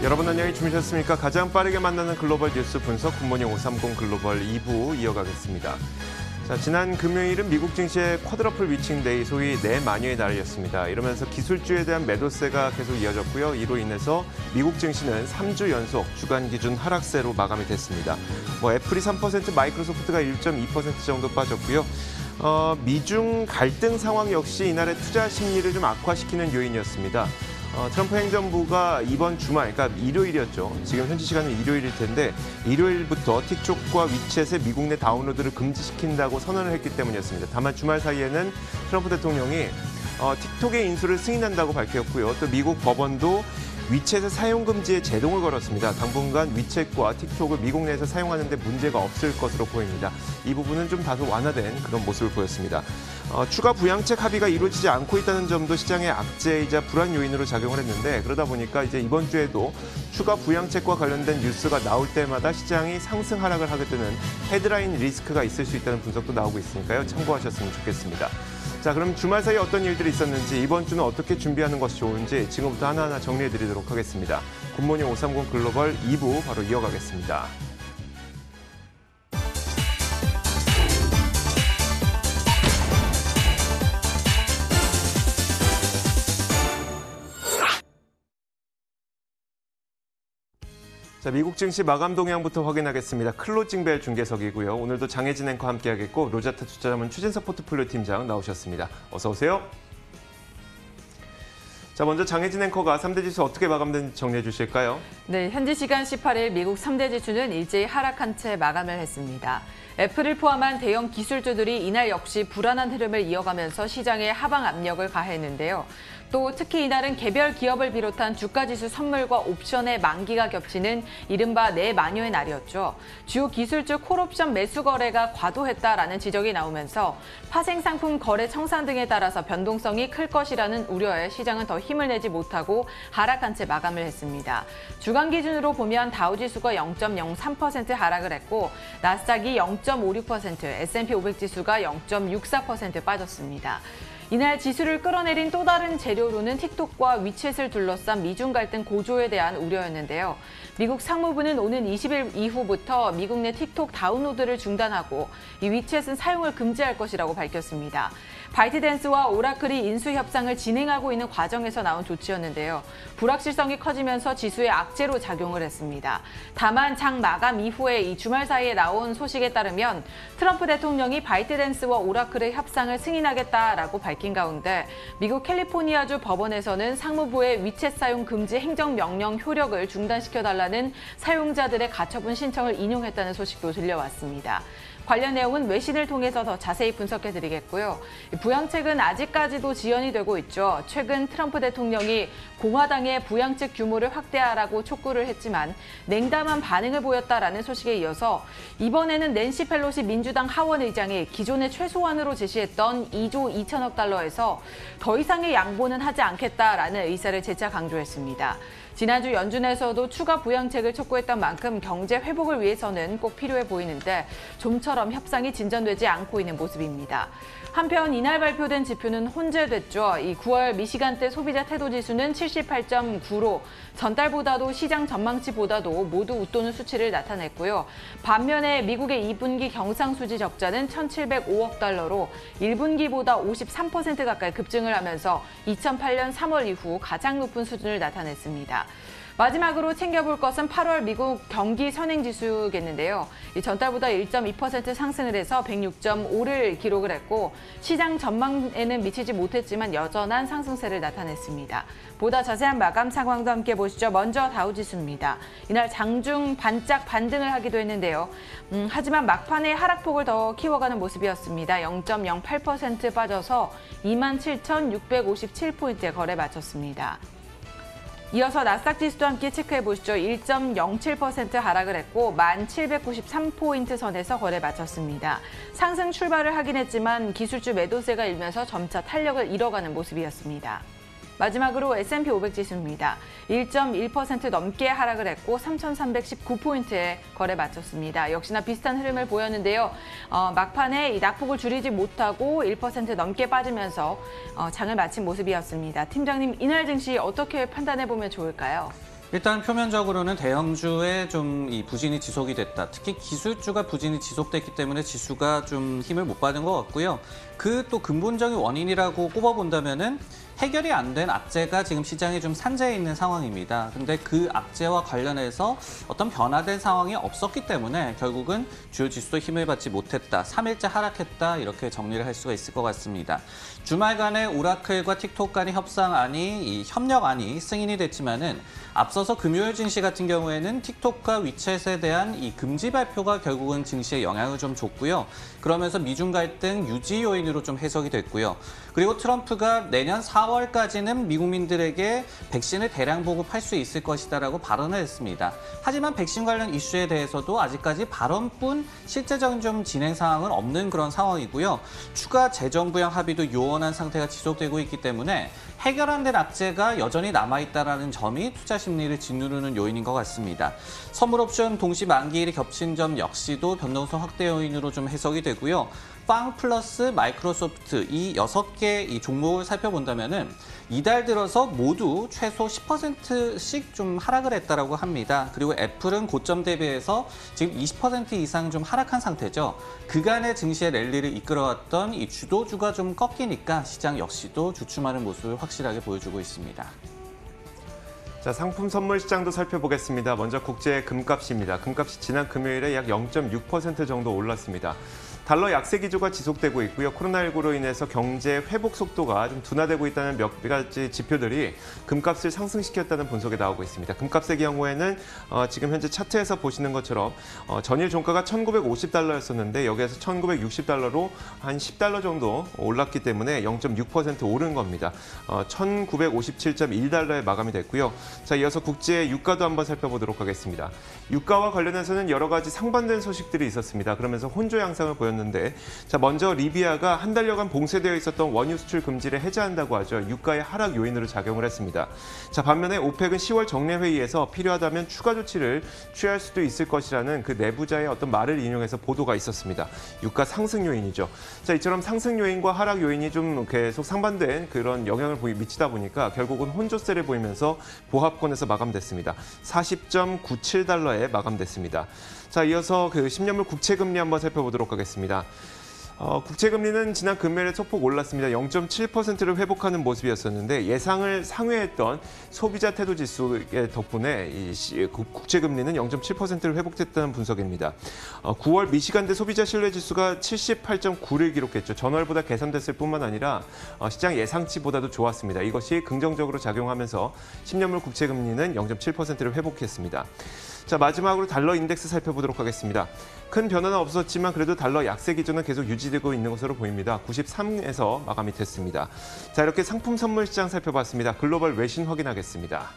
여러분 안녕히 주무셨습니까? 가장 빠르게 만나는 글로벌 뉴스 분석 굿모닝 530 글로벌 2부 이어가겠습니다. 자, 지난 금요일은 미국 증시의 쿼드러플 위칭데이, 소위 네 마녀의 날이었습니다. 이러면서 기술주에 대한 매도세가 계속 이어졌고요. 이로 인해서 미국 증시는 3주 연속 주간 기준 하락세로 마감이 됐습니다. 애플이 3%, 마이크로소프트가 1.2% 정도 빠졌고요. 미중 갈등 상황 역시 이날의 투자 심리를 좀 악화시키는 요인이었습니다. 트럼프 행정부가 이번 주말, 그러니까 일요일이었죠. 지금 현지 시간은 일요일일 텐데 일요일부터 틱톡과 위챗의 미국 내 다운로드를 금지시킨다고 선언을 했기 때문이었습니다. 다만 주말 사이에는 트럼프 대통령이 틱톡의 인수를 승인한다고 밝혔고요. 또 미국 법원도 위챗의 사용 금지에 제동을 걸었습니다. 당분간 위챗과 틱톡을 미국 내에서 사용하는 데 문제가 없을 것으로 보입니다. 이 부분은 좀 다소 완화된 그런 모습을 보였습니다. 추가 부양책 합의가 이루어지지 않고 있다는 점도 시장의 악재이자 불안 요인으로 작용을 했는데, 그러다 보니까 이제 이번 주에도 추가 부양책과 관련된 뉴스가 나올 때마다 시장이 상승 하락을 하게 되는 헤드라인 리스크가 있을 수 있다는 분석도 나오고 있으니까요. 참고하셨으면 좋겠습니다. 자, 그럼 주말 사이에 어떤 일들이 있었는지, 이번 주는 어떻게 준비하는 것이 좋은지 지금부터 하나하나 정리해드리도록 하겠습니다. 굿모닝 530 글로벌 2부 바로 이어가겠습니다. 자, 미국 증시 마감 동향부터 확인하겠습니다. 클로징벨 중계석이고요. 오늘도 장혜진 앵커 함께하겠고 로자타 투자자문 추진석 포트폴리오 팀장 나오셨습니다. 어서 오세요. 자, 먼저 장혜진 앵커가 3대 지수 어떻게 마감된지 정리해 주실까요? 네, 현지 시간 18일 미국 3대 지수는 일제히 하락한 채 마감을 했습니다. 애플을 포함한 대형 기술주들이 이날 역시 불안한 흐름을 이어가면서 시장에 하방 압력을 가했는데요. 또 특히 이날은 개별 기업을 비롯한 주가지수 선물과 옵션의 만기가 겹치는 이른바 네 마녀의 날이었죠. 주요 기술주 콜옵션 매수 거래가 과도했다라는 지적이 나오면서 파생상품 거래 청산 등에 따라서 변동성이 클 것이라는 우려에 시장은 더 힘을 내지 못하고 하락한 채 마감을 했습니다. 주간 기준으로 보면 다우지수가 0.03% 하락을 했고 나스닥이 0.56%, S&P 500 지수가 0.64% 빠졌습니다. 이날 지수를 끌어내린 또 다른 재료로는 틱톡과 위챗을 둘러싼 미중 갈등 고조에 대한 우려였는데요. 미국 상무부는 오는 20일 이후부터 미국 내 틱톡 다운로드를 중단하고 이 위챗은 사용을 금지할 것이라고 밝혔습니다. 바이트댄스와 오라클이 인수 협상을 진행하고 있는 과정에서 나온 조치였는데요. 불확실성이 커지면서 지수에 악재로 작용을 했습니다. 다만 장 마감 이후에 이 주말 사이에 나온 소식에 따르면 트럼프 대통령이 바이트댄스와 오라클의 협상을 승인하겠다라고 밝힌 가운데 미국 캘리포니아주 법원에서는 상무부의 위챗 사용 금지 행정명령 효력을 중단시켜달라는 사용자들의 가처분 신청을 인용했다는 소식도 들려왔습니다. 관련 내용은 외신을 통해서 더 자세히 분석해드리겠고요. 부양책은 아직까지도 지연이 되고 있죠. 최근 트럼프 대통령이 공화당의 부양책 규모를 확대하라고 촉구를 했지만 냉담한 반응을 보였다라는 소식에 이어서 이번에는 낸시 펠로시 민주당 하원 의장이 기존의 최소한으로 제시했던 2조 2천억 달러에서 더 이상의 양보는 하지 않겠다라는 의사를 재차 강조했습니다. 지난주 연준에서도 추가 부양책을 촉구했던 만큼 경제 회복을 위해서는 꼭 필요해 보이는데 좀처럼 협상이 진전되지 않고 있는 모습입니다. 한편 이날 발표된 지표는 혼재됐죠. 이 9월 미시간대 소비자 태도지수는 78.9로 전달보다도 시장 전망치보다도 모두 웃도는 수치를 나타냈고요. 반면에 미국의 2분기 경상수지 적자는 1,705억 달러로 1분기보다 53% 가까이 급증을 하면서 2008년 3월 이후 가장 높은 수준을 나타냈습니다. 마지막으로 챙겨볼 것은 8월 미국 경기 선행지수겠는데요. 이 전달보다 1.2% 상승을 해서 106.5를 기록을 했고 시장 전망에는 미치지 못했지만 여전한 상승세를 나타냈습니다. 보다 자세한 마감 상황도 함께 보시죠. 먼저 다우지수입니다. 이날 장중 반짝 반등을 하기도 했는데요. 하지만 막판에 하락폭을 더 키워가는 모습이었습니다. 0.08% 빠져서 27,657포인트에 거래 마쳤습니다. 이어서 나스닥 지수도 함께 체크해 보시죠. 1.07% 하락을 했고 1,793포인트 선에서 거래 마쳤습니다. 상승 출발을 하긴 했지만 기술주 매도세가 일면서 점차 탄력을 잃어가는 모습이었습니다. 마지막으로 S&P 500 지수입니다. 1.1% 넘게 하락을 했고 3,319포인트에 거래 마쳤습니다. 역시나 비슷한 흐름을 보였는데요. 막판에 이 낙폭을 줄이지 못하고 1% 넘게 빠지면서 장을 마친 모습이었습니다. 팀장님, 이날 증시 어떻게 판단해보면 좋을까요? 일단 표면적으로는 대형주에 좀 이 부진이 지속이 됐다. 특히 기술주가 부진이 지속됐기 때문에 지수가 좀 힘을 못 받은 것 같고요. 그 또 근본적인 원인이라고 꼽아본다면은 해결이 안 된 악재가 지금 시장에 좀 산재해 있는 상황입니다. 근데 그 악재와 관련해서 어떤 변화된 상황이 없었기 때문에 결국은 주요 지수도 힘을 받지 못했다. 3일째 하락했다. 이렇게 정리를 할 수가 있을 것 같습니다. 주말간에 오라클과 틱톡 간의 이 협력안이 승인이 됐지만은 앞서서 금요일 증시 같은 경우에는 틱톡과 위챗에 대한 이 금지 발표가 결국은 증시에 영향을 좀 줬고요. 그러면서 미중 갈등 유지 요인으로 좀 해석이 됐고요. 그리고 트럼프가 내년 4월까지는 미국민들에게 백신을 대량 보급할 수 있을 것이다라고 발언을 했습니다. 하지만 백신 관련 이슈에 대해서도 아직까지 발언뿐 실제적인 좀 진행 상황은 없는 그런 상황이고요. 추가 재정 부양 합의도 요원한 상태가 지속되고 있기 때문에 해결 안 된 악재가 여전히 남아있다는 점이 투자 심리를 짓누르는 요인인 것 같습니다. 선물 옵션 동시 만기일이 겹친 점 역시도 변동성 확대 요인으로 좀 해석이 되고요. 빵 플러스 마이크로소프트 이 6개 이 종목을 살펴본다면은 이달 들어서 모두 최소 10%씩 좀 하락을 했다라고 합니다. 그리고 애플은 고점 대비해서 지금 20% 이상 좀 하락한 상태죠. 그간의 증시의 랠리를 이끌어왔던 이 주도주가 좀 꺾이니까 시장 역시도 주춤하는 모습을 확실하게 보여주고 있습니다. 자, 상품 선물 시장도 살펴보겠습니다. 먼저 국제 금값입니다. 금값이 지난 금요일에 약 0.6% 정도 올랐습니다. 달러 약세 기조가 지속되고 있고요. 코로나19로 인해서 경제 회복 속도가 좀 둔화되고 있다는 몇 가지 지표들이 금값을 상승시켰다는 분석이 나오고 있습니다. 금값의 경우에는 지금 현재 차트에서 보시는 것처럼 전일 종가가 1,950달러였었는데 여기에서 1,960달러로 한 10달러 정도 올랐기 때문에 0.6% 오른 겁니다. 1,957.1달러에 마감이 됐고요. 자, 이어서 국제 유가도 한번 살펴보도록 하겠습니다. 유가와 관련해서는 여러 가지 상반된 소식들이 있었습니다. 그러면서 혼조 양상을 보였는데 자, 먼저 리비아가 한 달여간 봉쇄되어 있었던 원유 수출 금지를 해제한다고 하죠. 유가의 하락 요인으로 작용을 했습니다. 자, 반면에 오펙은 10월 정례회의에서 필요하다면 추가 조치를 취할 수도 있을 것이라는 그 내부자의 어떤 말을 인용해서 보도가 있었습니다. 유가 상승 요인이죠. 자, 이처럼 상승 요인과 하락 요인이 좀 계속 상반된 그런 영향을 미치다 보니까 결국은 혼조세를 보이면서 보합권에서 마감됐습니다. 40.97달러에 마감됐습니다. 자, 이어서 그 10년물 국채금리 한번 살펴보도록 하겠습니다. 국채금리는 지난 금요일에 소폭 올랐습니다. 0.7%를 회복하는 모습이었었는데 예상을 상회했던 소비자 태도 지수의 덕분에 국채금리는 0.7%를 회복했다는 분석입니다. 9월 미시간대 소비자 신뢰 지수가 78.9를 기록했죠. 전월보다 개선됐을 뿐만 아니라 시장 예상치보다도 좋았습니다. 이것이 긍정적으로 작용하면서 10년물 국채금리는 0.7%를 회복했습니다. 자, 마지막으로 달러 인덱스 살펴보도록 하겠습니다. 큰 변화는 없었지만 그래도 달러 약세 기조는 계속 유지되고 있는 것으로 보입니다. 93에서 마감이 됐습니다. 자, 이렇게 상품 선물 시장 살펴봤습니다. 글로벌 외신 확인하겠습니다.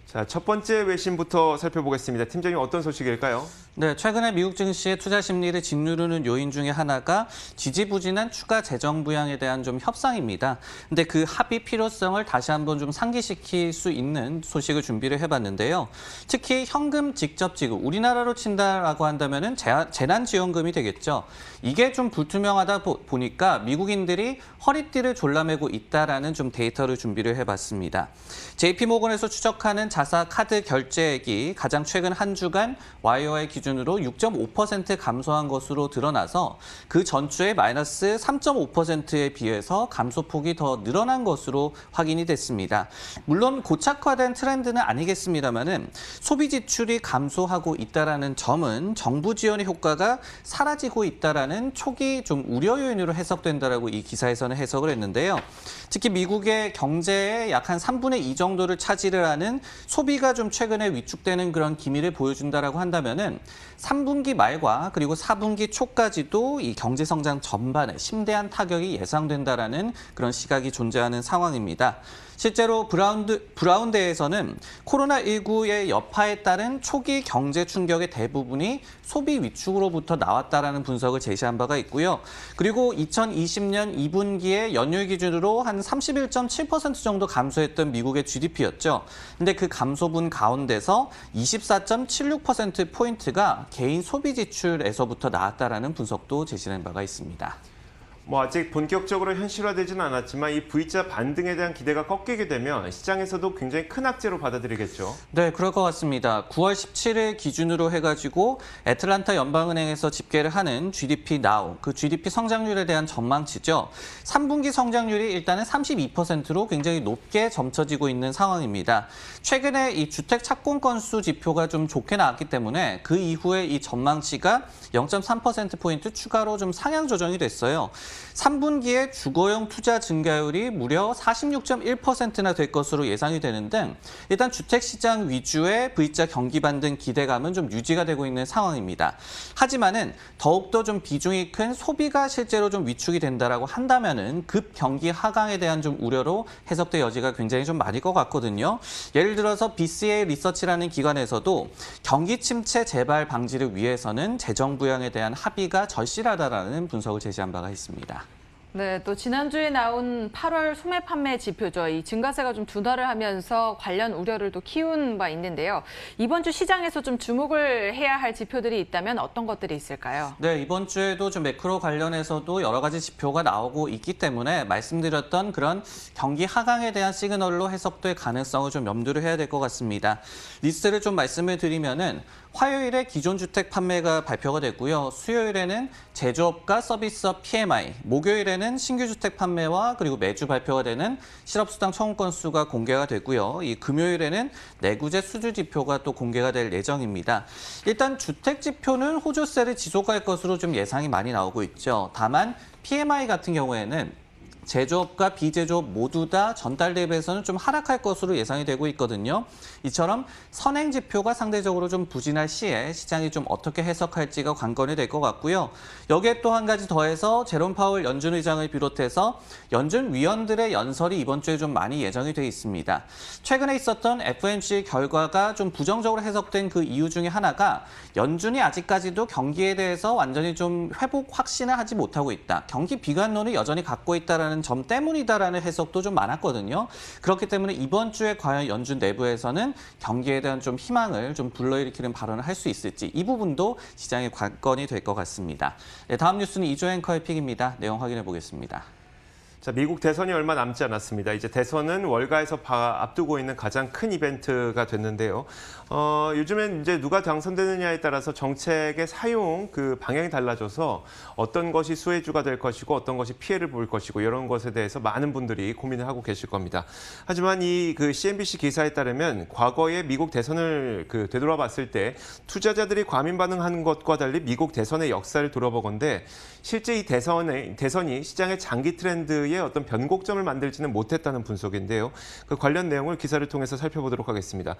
자, 첫 번째 외신부터 살펴보겠습니다. 팀장님, 어떤 소식일까요? 네, 최근에 미국 증시의 투자 심리를 짓누르는 요인 중에 하나가 지지부진한 추가 재정 부양에 대한 좀 협상입니다. 근데 그 합의 필요성을 다시 한번 좀 상기시킬 수 있는 소식을 준비를 해봤는데요. 특히 현금 직접 지급, 우리나라로 친다라고 한다면은 재난지원금이 되겠죠. 이게 좀 불투명하다 보니까 미국인들이 허리띠를 졸라매고 있다라는 좀 데이터를 준비를 해봤습니다. JP모건에서 추적하는 자사 카드 결제액이 가장 최근 한 주간 YOY 기준으로 6.5% 감소한 것으로 드러나서 그 전주의 마이너스 3.5%에 비해서 감소폭이 더 늘어난 것으로 확인이 됐습니다. 물론 고착화된 트렌드는 아니겠습니다만은 소비 지출이 감소하고 있다라는 점은 정부 지원의 효과가 사라지고 있다라는 초기 좀 우려 요인으로 해석된다라고 이 기사에서는 해석을 했는데요. 특히 미국의 경제의 약 한 3분의 2 정도를 차지를 하는 소비가 좀 최근에 위축되는 그런 기미를 보여준다라고 한다면은 3분기 말과 그리고 4분기 초까지도 이 경제 성장 전반에 심대한 타격이 예상된다라는 그런 시각이 존재하는 상황입니다. 실제로 브라운대에서는 코로나19의 여파에 따른 초기 경제 충격의 대부분이 소비 위축으로부터 나왔다라는 분석을 제시한 바가 있고요. 그리고 2020년 2분기에 연율 기준으로 한 31.7% 정도 감소했던 미국의 GDP였죠. 근데 그 감소분 가운데서 24.76%포인트가 개인 소비 지출에서부터 나왔다라는 분석도 제시된 바가 있습니다. 뭐 아직 본격적으로 현실화되지는 않았지만 이 V자 반등에 대한 기대가 꺾이게 되면 시장에서도 굉장히 큰 악재로 받아들이겠죠. 네, 그럴 것 같습니다. 9월 17일 기준으로 해가지고 애틀란타 연방은행에서 집계를 하는 GDP Now, 그 GDP 성장률에 대한 전망치죠. 3분기 성장률이 일단은 32%로 굉장히 높게 점쳐지고 있는 상황입니다. 최근에 이 주택 착공 건수 지표가 좀 좋게 나왔기 때문에 그 이후에 이 전망치가 0.3%포인트 추가로 좀 상향 조정이 됐어요. 3분기에 주거용 투자 증가율이 무려 46.1%나 될 것으로 예상이 되는 등 일단 주택시장 위주의 V자 경기 반등 기대감은 좀 유지가 되고 있는 상황입니다. 하지만은 더욱더 좀 비중이 큰 소비가 실제로 좀 위축이 된다라고 한다면은 급 경기 하강에 대한 좀 우려로 해석될 여지가 굉장히 좀 많을 것 같거든요. 예를 들어서 BCA 리서치라는 기관에서도 경기 침체 재발 방지를 위해서는 재정 부양에 대한 합의가 절실하다라는 분석을 제시한 바가 있습니다. 네, 또 지난주에 나온 8월 소매 판매 지표죠. 이 증가세가 좀 둔화를 하면서 관련 우려를 또 키운 바 있는데요. 이번 주 시장에서 좀 주목을 해야 할 지표들이 있다면 어떤 것들이 있을까요? 네, 이번 주에도 좀 매크로 관련해서도 여러 가지 지표가 나오고 있기 때문에 말씀드렸던 그런 경기 하강에 대한 시그널로 해석될 가능성을 좀 염두를 해야 될 것 같습니다. 리스트를 좀 말씀을 드리면은 화요일에 기존 주택 판매가 발표가 됐고요. 수요일에는 제조업과 서비스업 PMI, 목요일에는 신규 주택 판매와 그리고 매주 발표가 되는 실업수당 청구 건수가 공개가 되고요. 이 금요일에는 내구재 수주 지표가 또 공개가 될 예정입니다. 일단 주택 지표는 호조세를 지속할 것으로 좀 예상이 많이 나오고 있죠. 다만 PMI 같은 경우에는 제조업과 비제조업 모두 다 전달 대비해서는 좀 하락할 것으로 예상이 되고 있거든요. 이처럼 선행 지표가 상대적으로 좀 부진할 시에 시장이 좀 어떻게 해석할지가 관건이 될 것 같고요. 여기에 또 한 가지 더해서 제롬 파월 연준 의장을 비롯해서 연준 위원들의 연설이 이번 주에 좀 많이 예정이 돼 있습니다. 최근에 있었던 FOMC 결과가 좀 부정적으로 해석된 그 이유 중에 하나가 연준이 아직까지도 경기에 대해서 완전히 좀 회복 확신을 하지 못하고 있다. 경기 비관론을 여전히 갖고 있다라는 점 때문이다라는 해석도 좀 많았거든요. 그렇기 때문에 이번 주에 과연 연준 내부에서는 경기에 대한 좀 희망을 좀 불러일으키는 발언을 할 수 있을지 이 부분도 시장의 관건이 될 것 같습니다. 네, 다음 뉴스는 이조 앵커의 픽입니다. 내용 확인해 보겠습니다. 자, 미국 대선이 얼마 남지 않았습니다. 이제 대선은 월가에서 앞두고 있는 가장 큰 이벤트가 됐는데요. 요즘엔 이제 누가 당선되느냐에 따라서 정책의 사용 그 방향이 달라져서 어떤 것이 수혜주가 될 것이고 어떤 것이 피해를 볼 것이고 이런 것에 대해서 많은 분들이 고민을 하고 계실 겁니다. 하지만 이 그 CNBC 기사에 따르면 과거에 미국 대선을 되돌아봤을 때 투자자들이 과민 반응하는 것과 달리 미국 대선의 역사를 돌아보건대 실제 이 대선이 시장의 장기 트렌드에 어떤 변곡점을 만들지는 못했다는 분석인데요. 그 관련 내용을 기사를 통해서 살펴보도록 하겠습니다.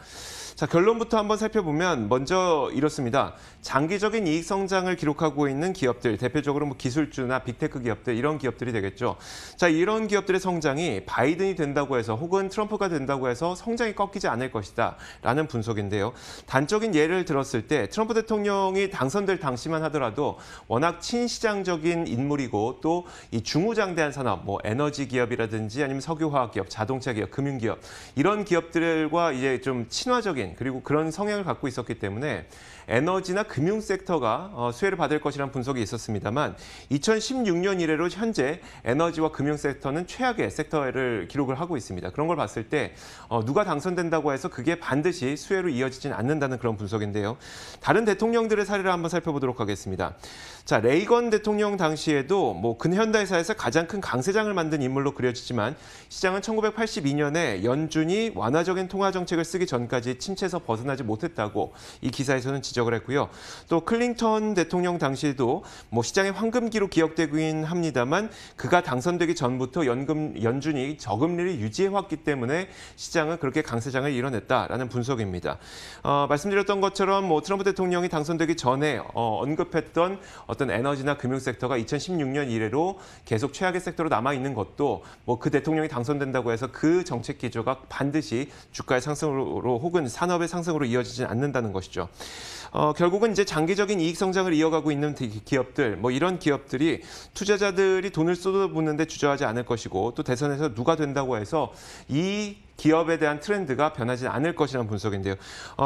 자, 결론부터 한번 살펴보면 먼저 이렇습니다. 장기적인 이익 성장을 기록하고 있는 기업들, 대표적으로 뭐 기술주나 빅테크 기업들 이런 기업들이 되겠죠. 자, 이런 기업들의 성장이 바이든이 된다고 해서 혹은 트럼프가 된다고 해서 성장이 꺾이지 않을 것이다라는 분석인데요. 단적인 예를 들었을 때 트럼프 대통령이 당선될 당시만 하더라도 워낙 친시장적인 인물이고 또 이 중후장대한 산업, 뭐 에너지 기업이라든지 아니면 석유화학 기업, 자동차 기업, 금융 기업 이런 기업들과 이제 좀 친화적인 그리고 그런 성향을 갖고 있었기 때문에 에너지나 금융 섹터가 수혜를 받을 것이라는 분석이 있었습니다만 2016년 이래로 현재 에너지와 금융 섹터는 최악의 섹터를 기록을 하고 있습니다. 그런 걸 봤을 때 누가 당선된다고 해서 그게 반드시 수혜로 이어지진 않는다는 그런 분석인데요. 다른 대통령들의 사례를 한번 살펴보도록 하겠습니다. 자, 레이건 대통령 당시에도 뭐 근현대사에서 가장 큰 강세장을 만든 인물로 그려지지만 시장은 1982년에 연준이 완화적인 통화 정책을 쓰기 전까지 침체에서 벗어나지 못했다고 이 기사에서는 지적을 했고요. 또 클린턴 대통령 당시에도 뭐 시장의 황금기로 기억되긴 합니다만 그가 당선되기 전부터 연준이 저금리를 유지해왔기 때문에 시장은 그렇게 강세장을 이뤄냈다라는 분석입니다. 말씀드렸던 것처럼 뭐 트럼프 대통령이 당선되기 전에 언급했던 어떤 에너지나 금융 섹터가 2016년 이래로 계속 최악의 섹터로 남아있는 것도 뭐 그 대통령이 당선된다고 해서 그 정책 기조가 반드시 주가의 상승으로 혹은 산업의 상승으로 이어지지 않는다는 것이죠. 결국은 이제 장기적인 이익 성장을 이어가고 있는 기업들, 뭐 이런 기업들이 투자자들이 돈을 쏟아붓는데 주저하지 않을 것이고 또 대선에서 누가 된다고 해서 이 기업에 대한 트렌드가 변하지 않을 것이라는 분석인데요.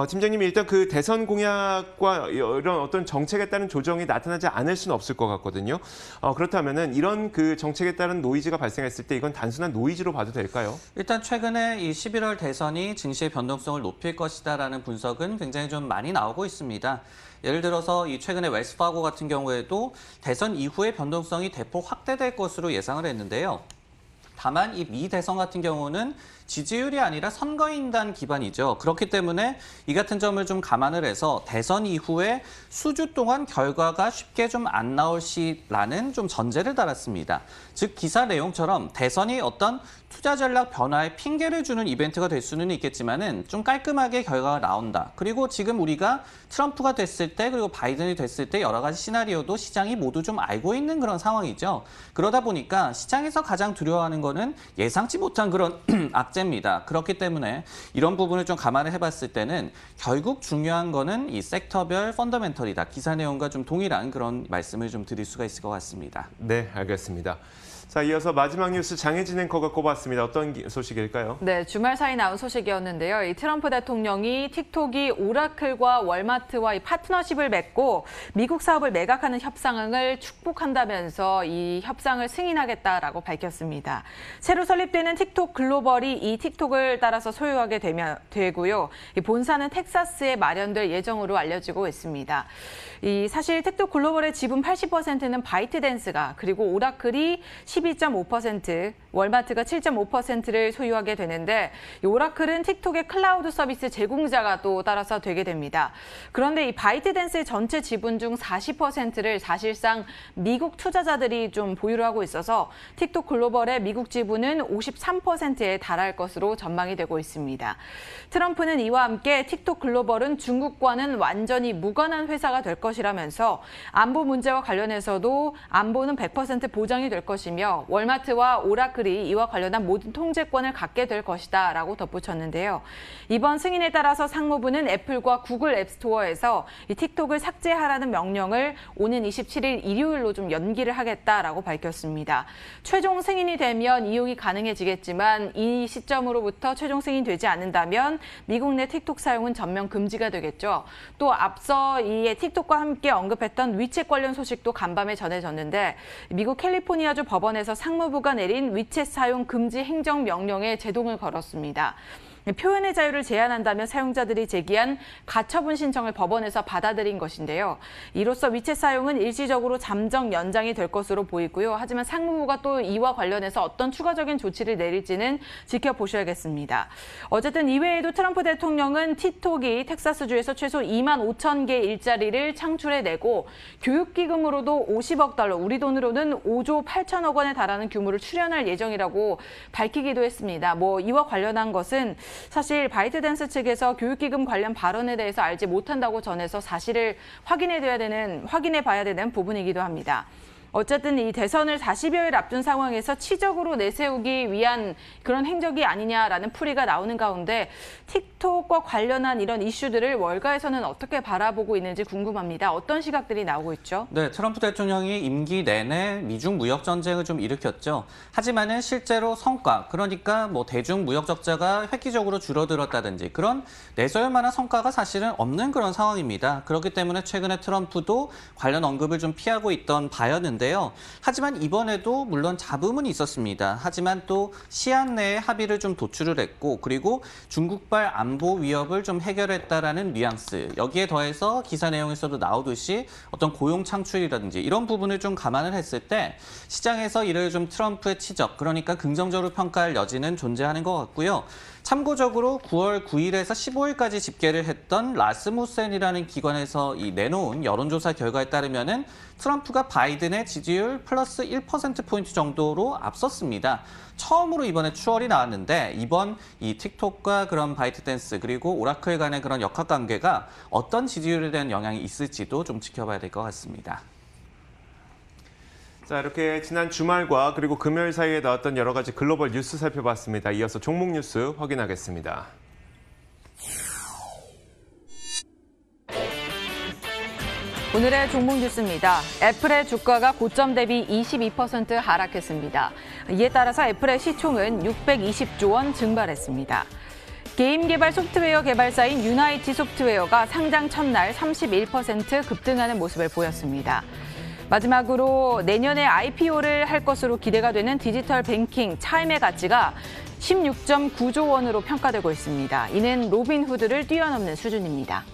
팀장님이 일단 그 대선 공약과 이런 어떤 정책에 따른 조정이 나타나지 않을 수는 없을 것 같거든요. 그렇다면은 이런 그 정책에 따른 노이즈가 발생했을 때 이건 단순한 노이즈로 봐도 될까요? 일단 최근에 이 11월 대선이 증시의 변동성을 높일 것이다라는 분석은 굉장히 좀 많이 나오고 있습니다. 예를 들어서 이 최근에 웰스파고 같은 경우에도 대선 이후의 변동성이 대폭 확대될 것으로 예상을 했는데요. 다만 이 미 대선 같은 경우는 지지율이 아니라 선거인단 기반이죠. 그렇기 때문에 이 같은 점을 좀 감안을 해서 대선 이후에 수주 동안 결과가 쉽게 좀 안 나올 시라는 좀 전제를 달았습니다. 즉 기사 내용처럼 대선이 어떤 투자 전략 변화에 핑계를 주는 이벤트가 될 수는 있겠지만은 좀 깔끔하게 결과가 나온다. 그리고 지금 우리가 트럼프가 됐을 때 그리고 바이든이 됐을 때 여러 가지 시나리오도 시장이 모두 좀 알고 있는 그런 상황이죠. 그러다 보니까 시장에서 가장 두려워하는 거는 예상치 못한 그런 악재입니다. 그렇기 때문에 이런 부분을 좀 감안을 해봤을 때는 결국 중요한 거는 이 섹터별 펀더멘털이다. 기사 내용과 좀 동일한 그런 말씀을 좀 드릴 수가 있을 것 같습니다. 네, 알겠습니다. 자, 이어서 마지막 뉴스 장혜진 앵커가 꼽았습니다. 어떤 소식일까요? 네, 주말 사이 나온 소식이었는데요. 이 트럼프 대통령이 틱톡이 오라클과 월마트와 이 파트너십을 맺고 미국 사업을 매각하는 협상을 축복한다면서 이 협상을 승인하겠다라고 밝혔습니다. 새로 설립되는 틱톡 글로벌이 이 틱톡을 따라서 소유하게 되고요. 이 본사는 텍사스에 마련될 예정으로 알려지고 있습니다. 사실 틱톡 글로벌의 지분 80%는 바이트댄스가 그리고 오라클이 12.5%, 월마트가 7.5%를 소유하게 되는데 이 오라클은 틱톡의 클라우드 서비스 제공자가 또 따라서 되게 됩니다. 그런데 이 바이트댄스의 전체 지분 중 40%를 사실상 미국 투자자들이 좀 보유를 하고 있어서 틱톡 글로벌의 미국 지분은 53%에 달할 것으로 전망이 되고 있습니다. 트럼프는 이와 함께 틱톡 글로벌은 중국과는 완전히 무관한 회사가 될 것이라면서 안보 문제와 관련해서도 안보는 100% 보장이 될 것이며 월마트와 오라클이 이와 관련한 모든 통제권을 갖게 될 것이다 라고 덧붙였는데요. 이번 승인에 따라서 상무부는 애플과 구글 앱스토어에서 이 틱톡을 삭제하라는 명령을 오는 27일 일요일로 좀 연기를 하겠다라고 밝혔습니다. 최종 승인이 되면 이용이 가능해지겠지만 이 시점으로부터 최종 승인되지 않는다면 미국 내 틱톡 사용은 전면 금지가 되겠죠. 또 앞서 이 틱톡과 함께 언급했던 위챗 관련 소식도 간밤에 전해졌는데 미국 캘리포니아주 법원에서 상무부가 내린 위챗 사용 금지 행정명령에 제동을 걸었습니다. 표현의 자유를 제한한다며 사용자들이 제기한 가처분 신청을 법원에서 받아들인 것인데요. 이로써 위챗 사용은 일시적으로 잠정 연장이 될 것으로 보이고요. 하지만 상무부가 또 이와 관련해서 어떤 추가적인 조치를 내릴지는 지켜보셔야겠습니다. 어쨌든 이외에도 트럼프 대통령은 틱톡이 텍사스주에서 최소 2만 5천 개 일자리를 창출해내고 교육기금으로도 50억 달러, 우리 돈으로는 5조 8천억 원에 달하는 규모를 출연할 예정이라고 밝히기도 했습니다. 이와 관련한 것은 사실 바이트댄스 측에서 교육기금 관련 발언에 대해서 알지 못한다고 전해서 사실을 확인해 봐야 되는 부분이기도 합니다. 어쨌든 이 대선을 40여일 앞둔 상황에서 치적으로 내세우기 위한 그런 행적이 아니냐라는 풀이가 나오는 가운데 틱톡과 관련한 이런 이슈들을 월가에서는 어떻게 바라보고 있는지 궁금합니다. 어떤 시각들이 나오고 있죠? 네, 트럼프 대통령이 임기 내내 미중 무역 전쟁을 좀 일으켰죠. 하지만은 실제로 성과, 그러니까 대중 무역 적자가 획기적으로 줄어들었다든지 그런 내세울 만한 성과가 사실은 없는 그런 상황입니다. 그렇기 때문에 최근에 트럼프도 관련 언급을 좀 피하고 있던 바였는데 하지만 이번에도 물론 잡음은 있었습니다. 하지만 또 시한 내에 합의를 좀 도출을 했고 그리고 중국발 안보 위협을 좀 해결했다라는 뉘앙스. 여기에 더해서 기사 내용에서도 나오듯이 어떤 고용 창출이라든지 이런 부분을 좀 감안을 했을 때 시장에서 이를 좀 트럼프의 치적, 그러니까 긍정적으로 평가할 여지는 존재하는 것 같고요. 참고적으로 9월 9일에서 15일까지 집계를 했던 라스무센이라는 기관에서 내놓은 여론조사 결과에 따르면은 트럼프가 바이든의 지지율 플러스 1%포인트 정도로 앞섰습니다. 처음으로 이번에 추월이 나왔는데 이번 이 틱톡과 그런 바이트댄스 그리고 오라클 간의 그런 역학관계가 어떤 지지율에 대한 영향이 있을지도 좀 지켜봐야 될 것 같습니다. 자, 이렇게 지난 주말과 그리고 금요일 사이에 나왔던 여러 가지 글로벌 뉴스 살펴봤습니다. 이어서 종목 뉴스 확인하겠습니다. 오늘의 종목 뉴스입니다. 애플의 주가가 고점 대비 22% 하락했습니다. 이에 따라서 애플의 시총은 620조 원 증발했습니다. 게임 개발 소프트웨어 개발사인 유나이티 소프트웨어가 상장 첫날 31% 급등하는 모습을 보였습니다. 마지막으로 내년에 IPO를 할 것으로 기대가 되는 디지털 뱅킹 차임의 가치가 16.9조 원으로 평가되고 있습니다. 이는 로빈후드를 뛰어넘는 수준입니다.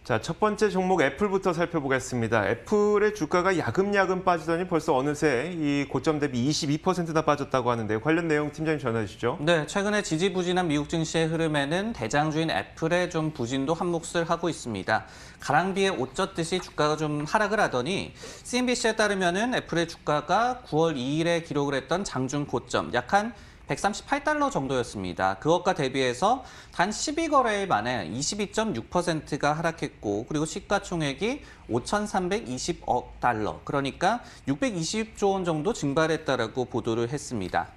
자, 첫 번째 종목 애플부터 살펴보겠습니다. 애플의 주가가 야금야금 빠지더니 벌써 어느새 이 고점 대비 22%나 빠졌다고 하는데요. 관련 내용 팀장님 전해 주시죠. 네, 최근에 지지부진한 미국 증시의 흐름에는 대장주인 애플의 좀 부진도 한몫을 하고 있습니다. 가랑비에 옷 젖듯이 주가가 좀 하락을 하더니 CNBC에 따르면은 애플의 주가가 9월 2일에 기록을 했던 장중 고점 약 한 138달러 정도였습니다. 그것과 대비해서 단 12거래일 만에 22.6%가 하락했고 그리고 시가총액이 5,320억 달러, 그러니까 620조 원 정도 증발했다라고 보도를 했습니다.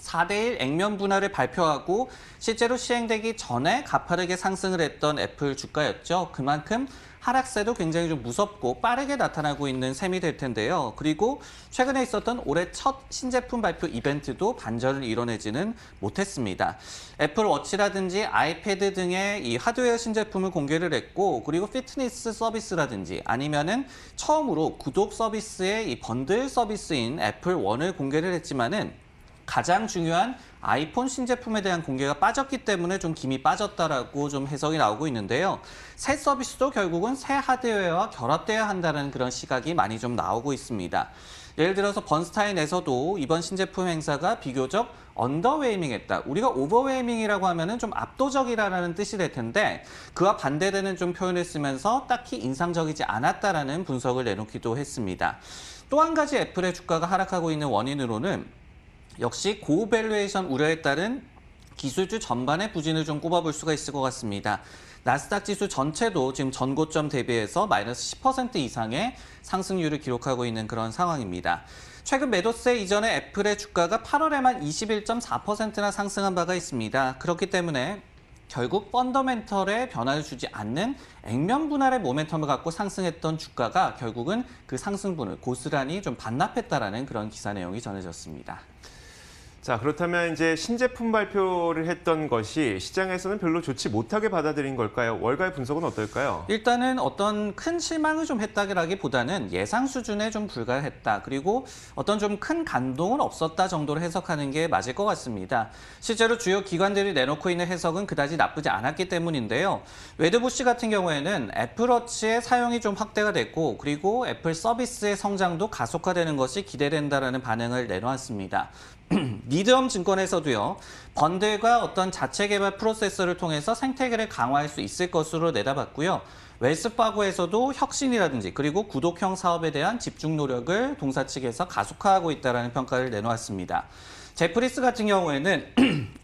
4대1 액면 분할을 발표하고 실제로 시행되기 전에 가파르게 상승을 했던 애플 주가였죠. 그만큼 하락세도 굉장히 좀 무섭고 빠르게 나타나고 있는 셈이 될 텐데요. 그리고 최근에 있었던 올해 첫 신제품 발표 이벤트도 반전을 이뤄내지는 못했습니다. 애플 워치라든지 아이패드 등의 이 하드웨어 신제품을 공개를 했고 그리고 피트니스 서비스라든지 아니면은 처음으로 구독 서비스의 이 번들 서비스인 애플 원을 공개를 했지만은 가장 중요한 아이폰 신제품에 대한 공개가 빠졌기 때문에 좀 김이 빠졌다라고 좀 해석이 나오고 있는데요. 새 서비스도 결국은 새 하드웨어와 결합돼야 한다는 그런 시각이 많이 좀 나오고 있습니다. 예를 들어서 번스타인에서도 이번 신제품 행사가 비교적 언더웨이밍했다. 우리가 오버웨이밍이라고 하면은 좀 압도적이라는 뜻이 될 텐데 그와 반대되는 좀 표현을 쓰면서 딱히 인상적이지 않았다라는 분석을 내놓기도 했습니다. 또 한 가지 애플의 주가가 하락하고 있는 원인으로는 역시 고밸류에이션 우려에 따른 기술주 전반의 부진을 좀 꼽아볼 수가 있을 것 같습니다. 나스닥 지수 전체도 지금 전고점 대비해서 마이너스 10% 이상의 상승률을 기록하고 있는 그런 상황입니다. 최근 매도세 이전에 애플의 주가가 8월에만 21.4%나 상승한 바가 있습니다. 그렇기 때문에 결국 펀더멘털에 변화를 주지 않는 액면 분할의 모멘텀을 갖고 상승했던 주가가 결국은 그 상승분을 고스란히 좀 반납했다라는 그런 기사 내용이 전해졌습니다. 자, 그렇다면 이제 신제품 발표를 했던 것이 시장에서는 별로 좋지 못하게 받아들인 걸까요? 월가의 분석은 어떨까요? 일단은 어떤 큰 실망을 좀 했다기보다는 예상 수준에 좀 불과했다. 그리고 어떤 좀 큰 감동은 없었다 정도로 해석하는 게 맞을 것 같습니다. 실제로 주요 기관들이 내놓고 있는 해석은 그다지 나쁘지 않았기 때문인데요. 웨드부시 같은 경우에는 애플워치의 사용이 좀 확대가 됐고 그리고 애플 서비스의 성장도 가속화되는 것이 기대된다라는 반응을 내놓았습니다. 미드엄 증권에서도요. 번들과 어떤 자체 개발 프로세서를 통해서 생태계를 강화할 수 있을 것으로 내다봤고요. 웰스파고에서도 혁신이라든지 그리고 구독형 사업에 대한 집중 노력을 동사 측에서 가속화하고 있다는 평가를 내놓았습니다. 제프리스 같은 경우에는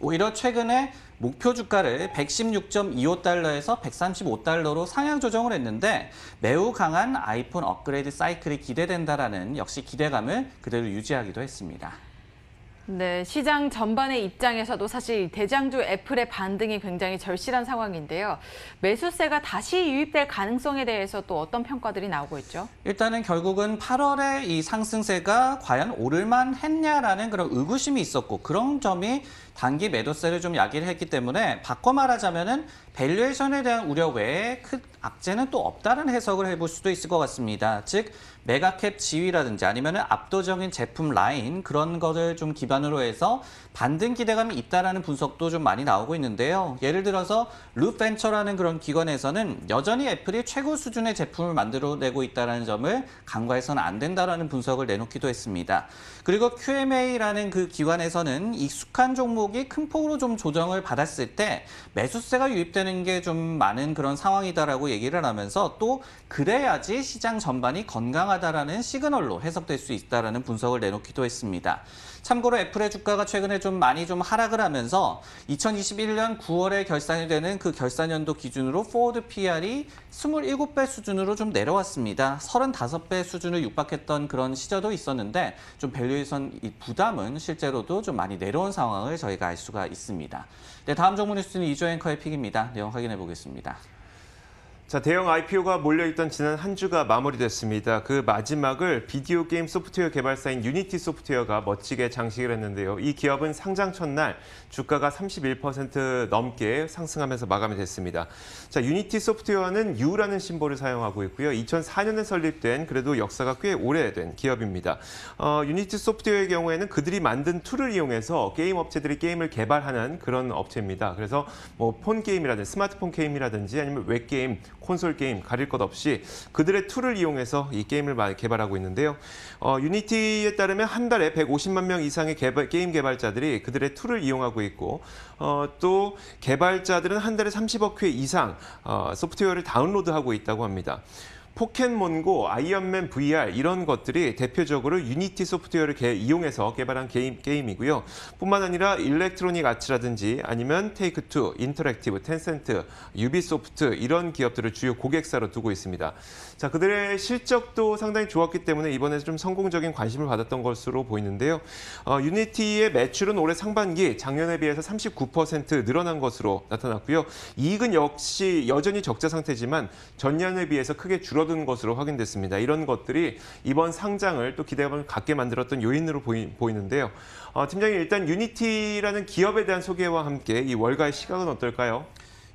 오히려 최근에 목표 주가를 116.25달러에서 135달러로 상향 조정을 했는데 매우 강한 아이폰 업그레이드 사이클이 기대된다라는 역시 기대감을 그대로 유지하기도 했습니다. 네, 시장 전반의 입장에서도 사실 대장주 애플의 반등이 굉장히 절실한 상황인데요. 매수세가 다시 유입될 가능성에 대해서 또 어떤 평가들이 나오고 있죠? 일단은 결국은 8월에 이 상승세가 과연 오를만 했냐라는 그런 의구심이 있었고 그런 점이 단기 매도세를 좀 야기를 했기 때문에 바꿔 말하자면은 밸류에이션에 대한 우려 외에 큰 악재는 또 없다는 해석을 해볼 수도 있을 것 같습니다. 즉 메가캡 지위라든지 아니면은 압도적인 제품 라인 그런 것을 좀 기반으로 해서 반등 기대감이 있다라는 분석도 좀 많이 나오고 있는데요. 예를 들어서 룹벤처라는 그런 기관에서는 여전히 애플이 최고 수준의 제품을 만들어내고 있다는 점을 간과해서는 안 된다라는 분석을 내놓기도 했습니다. 그리고 QMA라는 그 기관에서는 익숙한 종목이 큰 폭으로 좀 조정을 받았을 때 매수세가 유입되는 게 좀 많은 그런 상황이다라고 있다라고 얘기를 하면서 또 그래야지 시장 전반이 건강하다라는 시그널로 해석될 수 있다라는 분석을 내놓기도 했습니다. 참고로 애플의 주가가 최근에 좀 많이 하락을 하면서 2021년 9월에 결산이 되는 그 결산연도 기준으로 포워드 PR이 27배 수준으로 좀 내려왔습니다. 35배 수준을 육박했던 그런 시절도 있었는데 좀 밸류에이션 부담은 실제로도 좀 많이 내려온 상황을 저희가 알 수가 있습니다. 네, 다음 종목 뉴스는 이조 앵커의 픽입니다. 내용 확인해 보겠습니다. 자, 대형 IPO가 몰려있던 지난 한 주가 마무리됐습니다. 그 마지막을 비디오 게임 소프트웨어 개발사인 유니티 소프트웨어가 멋지게 장식을 했는데요. 이 기업은 상장 첫날 주가가 31% 넘게 상승하면서 마감이 됐습니다. 자, 유니티 소프트웨어는 U라는 심볼을 사용하고 있고요. 2004년에 설립된 그래도 역사가 꽤 오래된 기업입니다. 유니티 소프트웨어의 경우에는 그들이 만든 툴을 이용해서 게임 업체들이 게임을 개발하는 그런 업체입니다. 그래서 뭐 폰 게임이라든지 스마트폰 게임이라든지 아니면 웹게임, 콘솔 게임 가릴 것 없이 그들의 툴을 이용해서 이 게임을 개발하고 있는데요. 유니티에 따르면 한 달에 150만 명 이상의 게임 개발자들이 그들의 툴을 이용하고 있고 또 개발자들은 한 달에 30억 회 이상 소프트웨어를 다운로드하고 있다고 합니다. 포켓몬고, 아이언맨 VR 이런 것들이 대표적으로 유니티 소프트웨어를 이용해서 개발한 게임이고요. 뿐만 아니라 일렉트로닉 아츠라든지 아니면 테이크투, 인터랙티브, 텐센트, 유비소프트 이런 기업들을 주요 고객사로 두고 있습니다. 자, 그들의 실적도 상당히 좋았기 때문에 이번에 좀 성공적인 관심을 받았던 것으로 보이는데요. 유니티의 매출은 올해 상반기 작년에 비해서 39% 늘어난 것으로 나타났고요. 이익은 역시 여전히 적자 상태지만 전년에 비해서 크게 줄어든 것으로 확인됐습니다. 이런 것들이 이번 상장을 또 기대감을 갖게 만들었던 요인으로 보이는데요. 팀장님, 일단 유니티라는 기업에 대한 소개와 함께 이 월가의 시각은 어떨까요?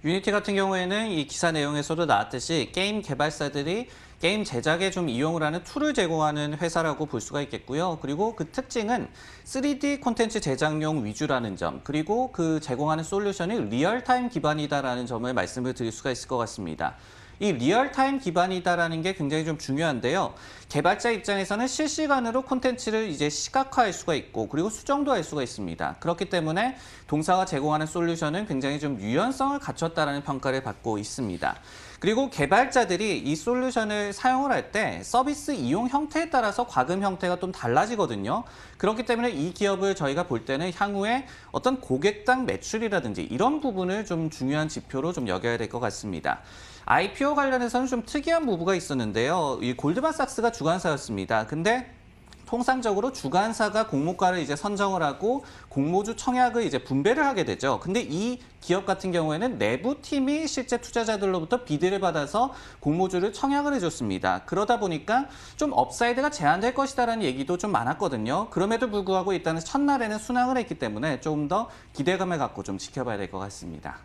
유니티 같은 경우에는 이 기사 내용에서도 나왔듯이 게임 개발사들이 게임 제작에 좀 이용을 하는 툴을 제공하는 회사라고 볼 수가 있겠고요. 그리고 그 특징은 3D 콘텐츠 제작용 위주라는 점, 그리고 그 제공하는 솔루션이 리얼타임 기반이다라는 점을 말씀을 드릴 수가 있을 것 같습니다. 이 리얼타임 기반이다라는 게 굉장히 좀 중요한데요. 개발자 입장에서는 실시간으로 콘텐츠를 이제 시각화할 수가 있고 그리고 수정도 할 수가 있습니다. 그렇기 때문에 동사가 제공하는 솔루션은 굉장히 좀 유연성을 갖췄다라는 평가를 받고 있습니다. 그리고 개발자들이 이 솔루션을 사용을 할 때 서비스 이용 형태에 따라서 과금 형태가 좀 달라지거든요. 그렇기 때문에 이 기업을 저희가 볼 때는 향후에 어떤 고객당 매출이라든지 이런 부분을 좀 중요한 지표로 좀 여겨야 될 것 같습니다. IPO 관련해서는 좀 특이한 부분가 있었는데요. 이 골드만삭스가 주관사였습니다. 근데 통상적으로 주관사가 공모가를 이제 선정을 하고 공모주 청약을 이제 분배를 하게 되죠. 근데 이 기업 같은 경우에는 내부 팀이 실제 투자자들로부터 비드를 받아서 공모주를 청약을 해줬습니다. 그러다 보니까 좀 업사이드가 제한될 것이다라는 얘기도 좀 많았거든요. 그럼에도 불구하고 일단은 첫날에는 순항을 했기 때문에 조금 더 기대감을 갖고 좀 지켜봐야 될 것 같습니다.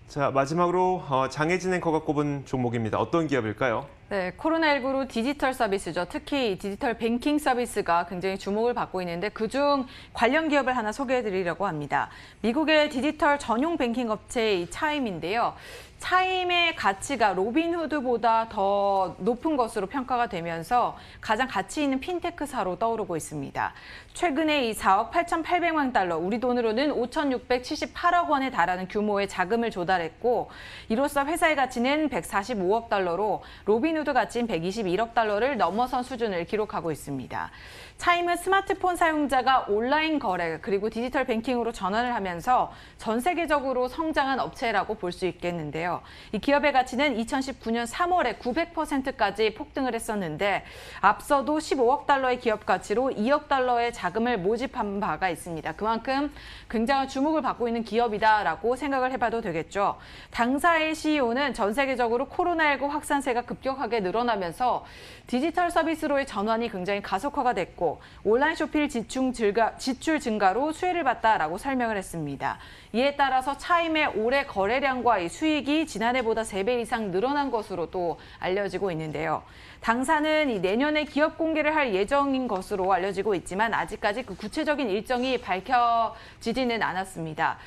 자, 마지막으로 장혜진 앵커가 꼽은 종목입니다. 어떤 기업일까요? 네, 코로나19로 디지털 서비스죠. 특히 디지털 뱅킹 서비스가 굉장히 주목을 받고 있는데 그중 관련 기업을 하나 소개해드리려고 합니다. 미국의 디지털 전용 뱅킹 업체 차임인데요. 차임의 가치가 로빈후드보다 더 높은 것으로 평가가 되면서 가장 가치 있는 핀테크사로 떠오르고 있습니다. 최근에 이 4억 8,800만 달러, 우리 돈으로는 5,678억 원에 달하는 규모의 자금을 조달했고 이로써 회사의 가치는 145억 달러로 로빈후드 가치인 121억 달러를 넘어선 수준을 기록하고 있습니다. 차임은 스마트폰 사용자가 온라인 거래 그리고 디지털 뱅킹으로 전환을 하면서 전 세계적으로 성장한 업체라고 볼 수 있겠는데요. 이 기업의 가치는 2019년 3월에 900%까지 폭등을 했었는데 앞서도 15억 달러의 기업 가치로 2억 달러의 자금을 모집한 바가 있습니다. 그만큼 굉장한 주목을 받고 있는 기업이다라고 생각을 해봐도 되겠죠. 당사의 CEO는 전 세계적으로 코로나19 확산세가 급격하게 늘어나면서 디지털 서비스로의 전환이 굉장히 가속화가 됐고 온라인 쇼핑 지출 증가로 수혜를 봤다라고 설명을 했습니다. 이에 따라서 차임의 올해 거래량과 이 수익이 지난해보다 3배 이상 늘어난 것으로 또 알려지고 있는데요. 당사는 이 내년에 기업 공개를 할 예정인 것으로 알려지고 있지만 아직까지 그 구체적인 일정이 밝혀지지는 않았습니다.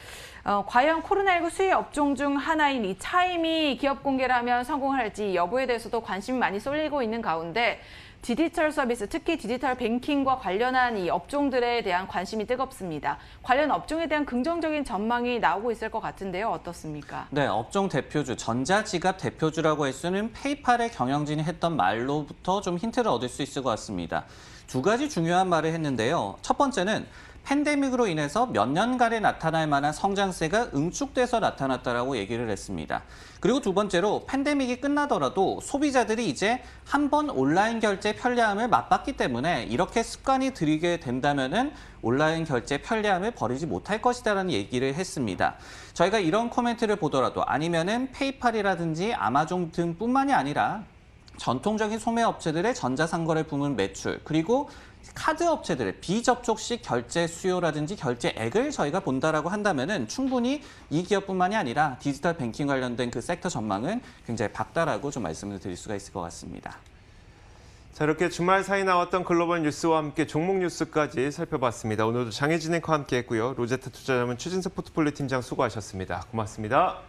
과연 코로나19 수혜 업종 중 하나인 이 차임이 기업 공개를 하면 성공할지 여부에 대해서도 관심이 많이 쏠리고 있는 가운데 디지털 서비스, 특히 디지털 뱅킹과 관련한 이 업종들에 대한 관심이 뜨겁습니다. 관련 업종에 대한 긍정적인 전망이 나오고 있을 것 같은데요. 어떻습니까? 네, 업종 대표주, 전자지갑 대표주라고 할 수는 페이팔의 경영진이 했던 말로부터 좀 힌트를 얻을 수 있을 것 같습니다. 두 가지 중요한 말을 했는데요. 첫 번째는 팬데믹으로 인해서 몇 년간에 나타날 만한 성장세가 응축돼서 나타났다라고 얘기를 했습니다. 그리고 두 번째로 팬데믹이 끝나더라도 소비자들이 이제 한 번 온라인 결제 편리함을 맛봤기 때문에 이렇게 습관이 들이게 된다면은 온라인 결제 편리함을 버리지 못할 것이다라는 얘기를 했습니다. 저희가 이런 코멘트를 보더라도 아니면은 페이팔이라든지 아마존 등뿐만이 아니라 전통적인 소매 업체들의 전자상거래 부문 매출, 그리고 카드 업체들의 비접촉식 결제 수요라든지 결제액을 저희가 본다라고 한다면은 충분히 이 기업뿐만이 아니라 디지털 뱅킹 관련된 그 섹터 전망은 굉장히 밝다라고 좀 말씀을 드릴 수가 있을 것 같습니다. 자, 이렇게 주말 사이 나왔던 글로벌 뉴스와 함께 종목 뉴스까지 살펴봤습니다. 오늘도 장혜진 앵커와 함께했고요. 로제타 투자자문 최진석 포트폴리오 팀장 수고하셨습니다. 고맙습니다.